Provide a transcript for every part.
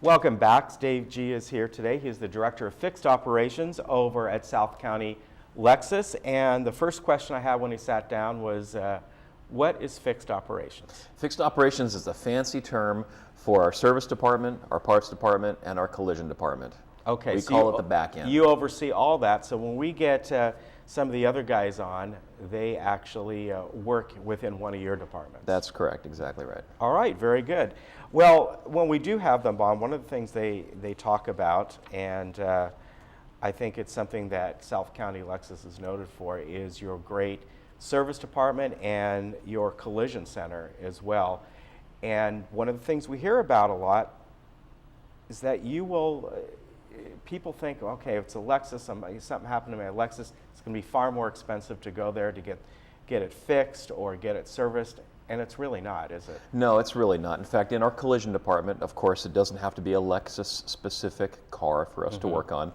Welcome back. Dave G is here today. He's the Director of Fixed Operations over at South County Lexus. And the first question I had when he sat down was, what is fixed operations? Fixed operations is a fancy term for our service department, our parts department, and our collision department. Okay, we so call it the back end. You oversee all that. So when we get some of the other guys on, they actually work within one of your departments. That's correct, exactly right. All right, very good. Well, when we do have them on, one of the things they talk about, and I think it's something that South County Lexus is noted for, is your great service department and your collision center as well. And one of the things we hear about a lot is that you will, people think, okay, if it's a Lexus, something happened to my Lexus, it's going to be far more expensive to go there to get it fixed or get it serviced. And it's really not, is it? No, it's really not. In fact, in our collision department, of course, it doesn't have to be a Lexus-specific car for us to work on.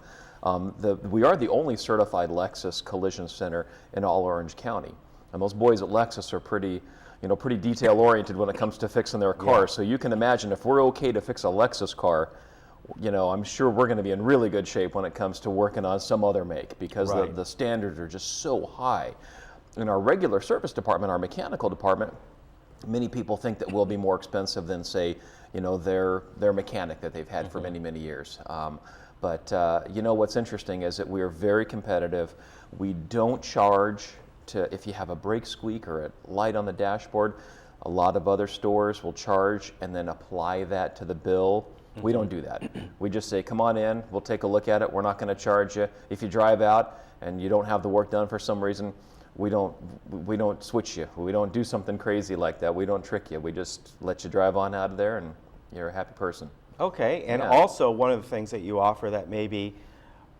We are the only certified Lexus collision center in all Orange County. And those boys at Lexus are pretty detail-oriented when it comes to fixing their cars. Yeah. So you can imagine if we're okay to fix a Lexus car, I'm sure we're going to be in really good shape when it comes to working on some other make, because Right. the standards are just so high. In our regular service department, our mechanical department, many people think that we'll be more expensive than, say, their mechanic that they've had for many, many years. But what's interesting is that we are very competitive. We don't charge if you have a brake squeak or a light on the dashboard. A lot of other stores will charge and then apply that to the bill. We don't do that. We just say, come on in, we'll take a look at it. We're not going to charge you. If you drive out and you don't have the work done for some reason, we don't switch you. We don't do something crazy like that. We don't trick you. We just let you drive on out of there and you're a happy person. Okay, and Yeah. also one of the things that you offer that maybe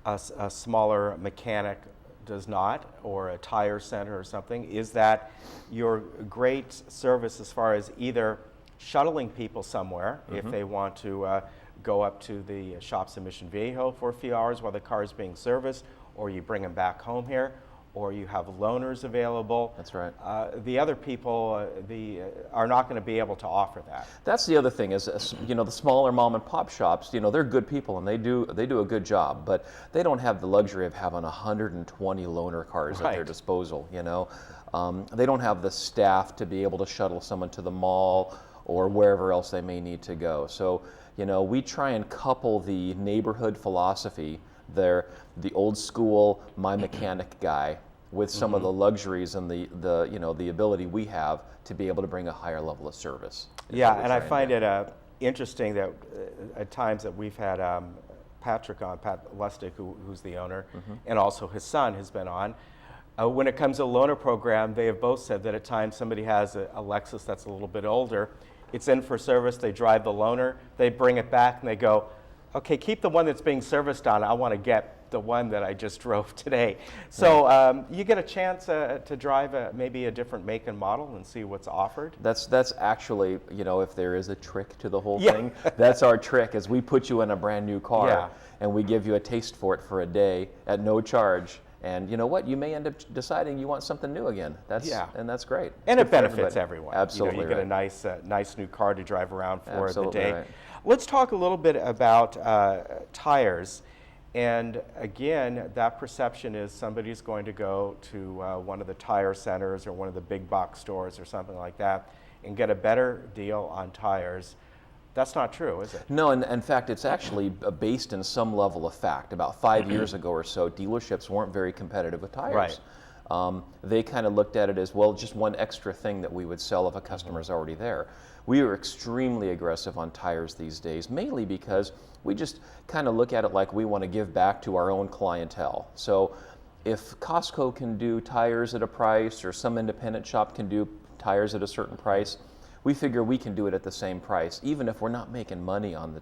a smaller mechanic does not, or a tire center or something, is that your great service as far as either shuttling people somewhere if they want to go up to the shops in Mission Viejo for a few hours while the car is being serviced, or you bring them back home here, or you have loaners available. That's right. The other people are not going to be able to offer that. That's the other thing is, the smaller mom and pop shops, they're good people and they do a good job, but they don't have the luxury of having 120 loaner cars at their Right. disposal. They don't have the staff to be able to shuttle someone to the mall or wherever else they may need to go. So, we try and couple the neighborhood philosophy there, the old school my mechanic guy, with some of the luxuries and the ability we have to be able to bring a higher level of service. Yeah, and I find it interesting that at times that we've had Patrick on, Pat Lustig, who's the owner, and also his son has been on. When it comes to the loaner program, they have both said that at times somebody has a Lexus that's a little bit older, it's in for service, they drive the loaner, they bring it back and they go, okay, keep the one that's being serviced on, I want to get the one that I just drove today. So you get a chance to drive maybe a different make and model and see what's offered. That's actually, if there is a trick to the whole Yeah. thing, that's our trick, is we put you in a brand new car Yeah. and we give you a taste for it for a day at no charge. And you know what? You may end up deciding you want something new again. And that's great. And It's it good for benefits everybody. everyone. Absolutely, you get right. a nice new car to drive around for Absolutely the day. right. Let's talk a little bit about tires. And again, that perception is somebody's going to go to one of the tire centers or one of the big box stores or something like that and get a better deal on tires. That's not true, is it? No, and in fact, it's actually based in some level of fact. About 5 years ago or so, dealerships weren't very competitive with tires. Right. They kind of looked at it as, well, just one extra thing that we would sell if a customer's already there. We are extremely aggressive on tires these days, mainly because we just kind of look at it like we want to give back to our own clientele. So if Costco can do tires at a price, or some independent shop can do tires at a certain price, we figure we can do it at the same price, even if we're not making money on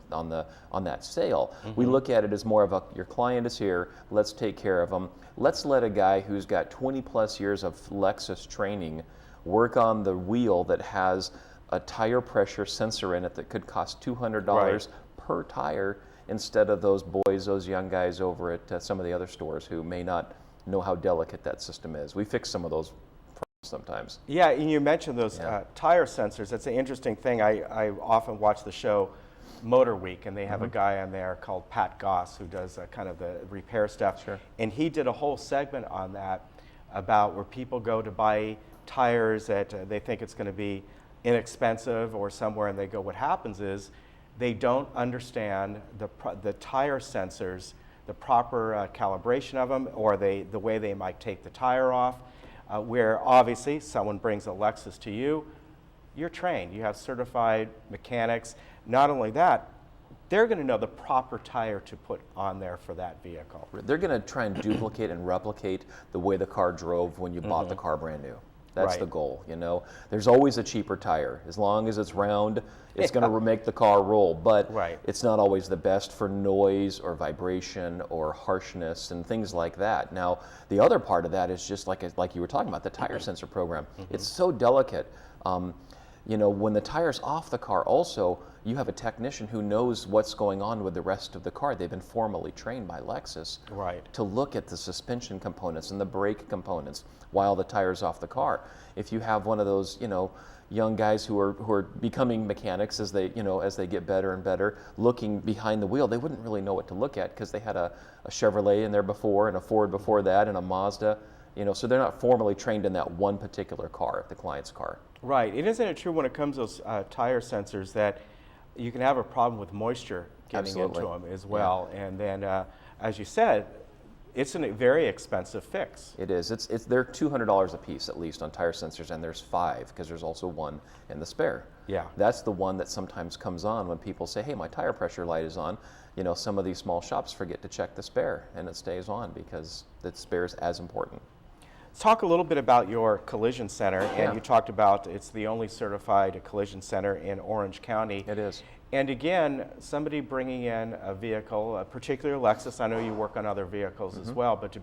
that sale. We look at it as more of your client is here, let's take care of them. Let's let a guy who's got 20 plus years of Lexus training work on the wheel that has a tire pressure sensor in it that could cost $200 Right. per tire, instead of those young guys over at some of the other stores who may not know how delicate that system is. We fix some of those sometimes. Yeah, and you mentioned those Yeah. tire sensors. That's an interesting thing. I often watch the show Motor Week, and they have a guy on there called Pat Goss who does kind of the repair stuff. Sure. And he did a whole segment on that about where people go to buy tires that they think it's going to be inexpensive or somewhere, and they go, what happens is they don't understand the tire sensors, the proper calibration of them, or the way they might take the tire off, where obviously someone brings a Lexus to you, you're trained, you have certified mechanics. Not only that, they're going to know the proper tire to put on there for that vehicle. They're going to try and duplicate and replicate the way the car drove when you bought the car brand new. That's Right. the goal, you know. There's always a cheaper tire. As long as it's round, it's going to make the car roll. But Right. it's not always the best for noise or vibration or harshness and things like that. Now, the other part of that is just like you were talking about, the tire sensor program. It's so delicate. You know, when the tire's off the car also, you have a technician who knows what's going on with the rest of the car. They've been formally trained by Lexus Right. to look at the suspension components and the brake components while the tire's off the car. If you have one of those, you know, young guys who are becoming mechanics as they get better and better, looking behind the wheel, they wouldn't really know what to look at because they had a Chevrolet in there before and a Ford before that and a Mazda, you know, so they're not formally trained in that one particular car, the client's car. Right. And isn't it true when it comes to those tire sensors that you can have a problem with moisture getting Absolutely. into them as well? And then, as you said, it's a very expensive fix. It is. They're $200 a piece at least on tire sensors, and there's 5 because there's also one in the spare. Yeah. That's the one that sometimes comes on when people say, "Hey, my tire pressure light is on." You know, some of these small shops forget to check the spare, and it stays on because the spare is as important. Let's talk a little bit about your collision center. And Yeah. you talked about it's the only certified collision center in Orange County. It is. And again, somebody bringing in a vehicle, a particular Lexus, I know you work on other vehicles as well, but to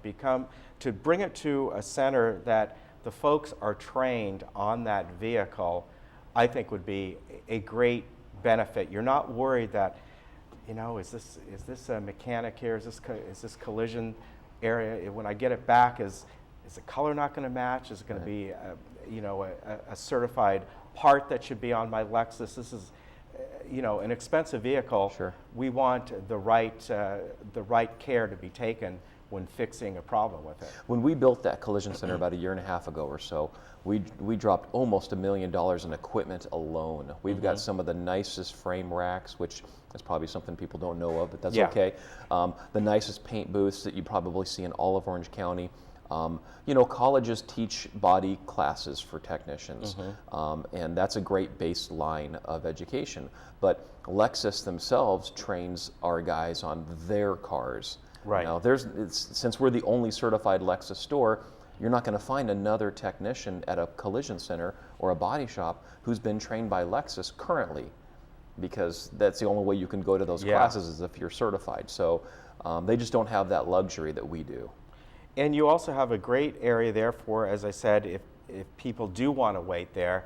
bring it to a center that the folks are trained on that vehicle, I think would be a great benefit. You're not worried that, you know, is this a mechanic here? Is this collision area? When I get it back, is the color not going to match? Is it going to be, a certified part that should be on my Lexus? This is, an expensive vehicle. Sure. We want the right care to be taken when fixing a problem with it. When we built that collision center about 1.5 years ago or so, we dropped almost $1 million in equipment alone. We've got some of the nicest frame racks, which is probably something people don't know of, but that's Yeah. okay. The nicest paint booths that you probably see in all of Orange County. Colleges teach body classes for technicians, and that's a great baseline of education. But Lexus themselves trains our guys on their cars. Right. Now, since we're the only certified Lexus store, you're not going to find another technician at a collision center or a body shop who's been trained by Lexus currently, because that's the only way you can go to those Yeah. classes is if you're certified. So they just don't have that luxury that we do. And you also have a great area there for, as I said, if people do want to wait there,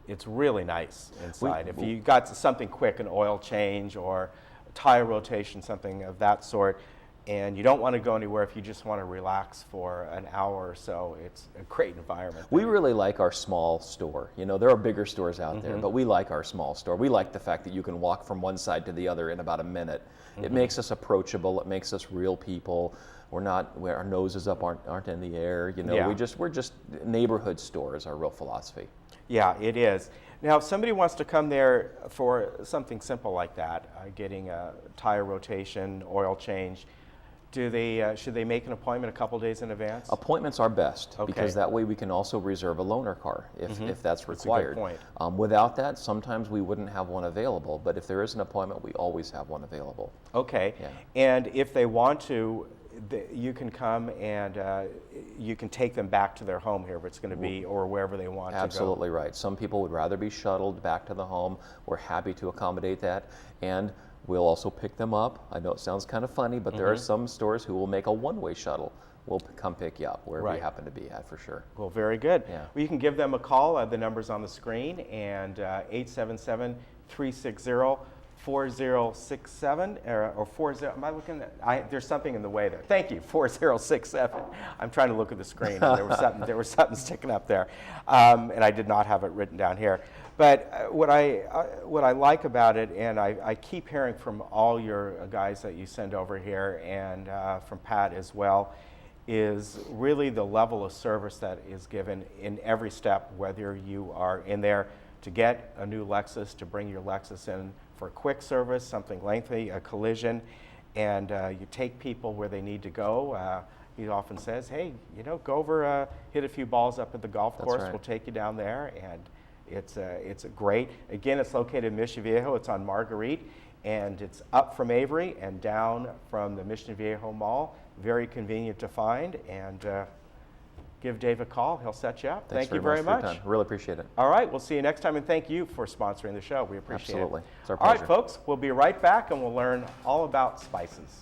it's really nice inside. If you got something quick, an oil change or tire rotation, something of that sort, and you don't want to go anywhere, if you just want to relax for an hour or so, it's a great environment. We really like our small store. You know, there are bigger stores out there, but we like our small store. We like the fact that you can walk from one side to the other in about a minute. It makes us approachable. It makes us real people. Where our noses up aren't in the air. You know, Yeah. we're just neighborhood store is our real philosophy. Yeah, it is. Now, if somebody wants to come there for something simple like that, getting a tire rotation, oil change, should they make an appointment a couple days in advance? Appointments are best Okay. because that way we can also reserve a loaner car if that's required. That's a good point. Without that, sometimes we wouldn't have one available, but if there is an appointment, we always have one available. Okay. Yeah. And if they want to, you can come and you can take them back to their home here, if it's going to be, or wherever they want Absolutely right. Some people would rather be shuttled back to the home. We're happy to accommodate that. And we'll also pick them up. I know it sounds kind of funny, but there are some stores who will make a one-way shuttle. We'll come pick you up wherever Right. you happen to be at for sure. to go. Well, very good. Yeah. Well, you can give them a call. The number's on the screen, and 877-360-4067 or 40. Am I looking at? There's something in the way there. Thank you. 4067. I'm trying to look at the screen. And there was something sticking up there, and I did not have it written down here. But what I like about it, and I keep hearing from all your guys that you send over here, and from Pat as well, is really the level of service that is given in every step, whether you are in there to get a new Lexus, to bring your Lexus in for a quick service, something lengthy, a collision, and you take people where they need to go. He often says, hey, you know, go over, hit a few balls up at the golf course. right. We'll take you down there. And it's a great, again, it's located in Mission Viejo. It's on Marguerite, and it's up from Avery and down from the Mission Viejo Mall. Very convenient to find. And give Dave a call. He'll set you up. Thanks Thank you very for your much. time. Really appreciate it. All right, we'll see you next time, and thank you for sponsoring the show. We appreciate Absolutely. it. It's our All right, pleasure. folks, we'll be right back, and we'll learn all about spices.